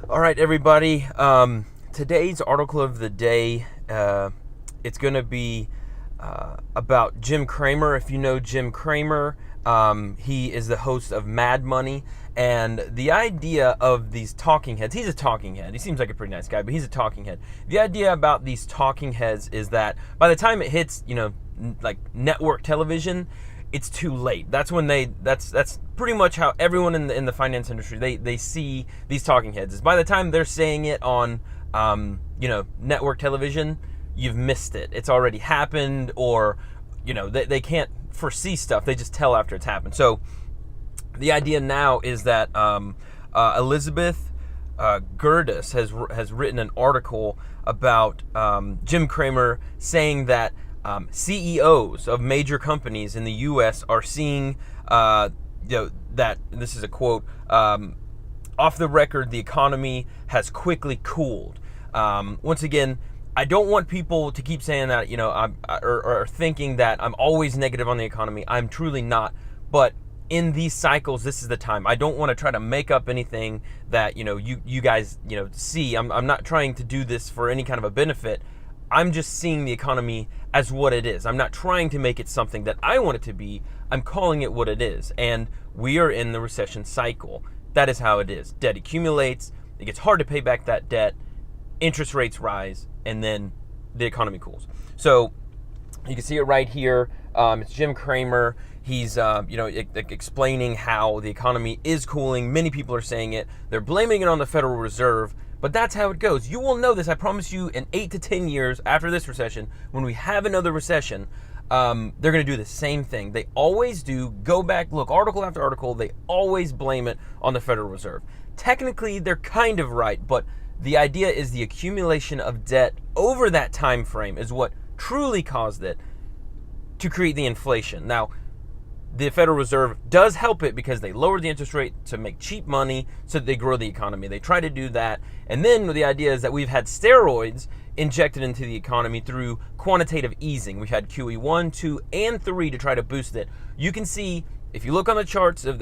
All right, everybody. Today's article of the day, it's going to be about Jim Cramer. If you know Jim Cramer, he is the host of Mad Money. And the idea of these talking heads, he's a talking head. He seems like a pretty nice guy, but he's a talking head. The idea about these talking heads is that by the time it hits, like network television, it's too late. That's when that's pretty much how everyone in the finance industry they see these talking heads. Is by the time they're saying it on network television, you've missed it. It's already happened, or they can't foresee stuff. They just tell after it's happened. So the idea now is that Elizabeth Gerdes has written an article about Jim Cramer saying that CEOs of major companies in the U.S. are seeing, that, this is a quote, off the record, the economy has quickly cooled. Once again, I don't want people to keep saying that, or thinking that I'm always negative on the economy. I'm truly not. But in these cycles, this is the time. I don't want to try to make up anything that, you guys, see. I'm not trying to do this for any kind of a benefit. I'm just seeing the economy as what it is. I'm not trying to make it something that I want it to be. I'm calling it what it is. And we are in the recession cycle. That is how it is. Debt accumulates. It gets hard to pay back that debt. Interest rates rise. And then the economy cools. So you can see it right here. It's Jim Cramer. He's explaining how the economy is cooling. Many people are saying it. They're blaming it on the Federal Reserve. But that's how it goes. You will know this, I promise you, in 8 to 10 years after this recession, when we have another recession, they're going to do the same thing. They always do. Go back, look, article after article, they always blame it on the Federal Reserve. Technically, they're kind of right, but the idea is the accumulation of debt over that time frame is what truly caused it to create the inflation. Now, the Federal Reserve does help it because they lower the interest rate to make cheap money so that they grow the economy. They try to do that. And then the idea is that we've had steroids injected into the economy through quantitative easing. We've had QE 1, 2, and 3 to try to boost it. You can see, if you look on the charts of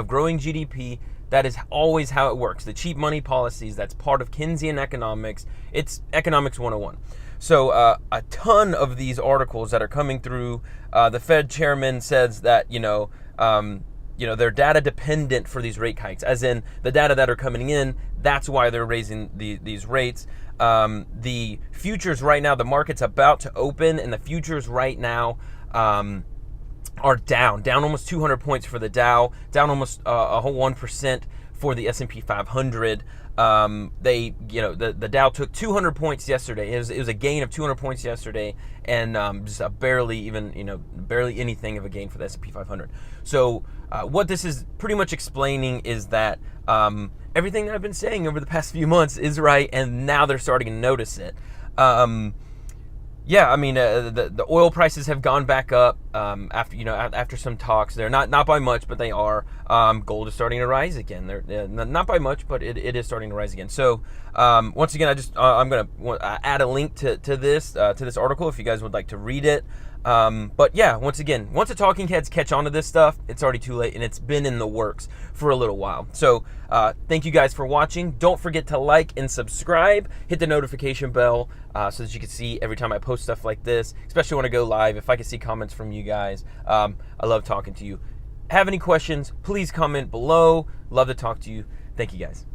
growing GDP, that is always how it works. The cheap money policies, that's part of Keynesian economics. It's economics 101. So a ton of these articles that are coming through, the Fed chairman says that, they're data dependent for these rate hikes, as in the data that are coming in, that's why they're raising these rates. The futures right now, the market's about to open, and the futures right now are down almost 200 points for the Dow, down almost a whole 1% for the S&P 500. The Dow took 200 points yesterday. It was a gain of 200 points yesterday, and just barely anything of a gain for the S&P 500. So what this is pretty much explaining is that everything that I've been saying over the past few months is right, and now they're starting to notice it. The oil prices have gone back up after some talks. They're not by much, but they are. Gold is starting to rise again. They're not by much, but it is starting to rise again. So once again, I'm going to add a link to this article if you guys would like to read it. But yeah, once again, once the talking heads catch on to this stuff, it's already too late, and it's been in the works for a little while. So thank you guys for watching. Don't forget to like and subscribe. Hit the notification bell so that you can see every time I post stuff like this, especially when I go live. If I can see comments from you guys, I love talking to you. Have any questions, please comment below. Love to talk to you. Thank you guys.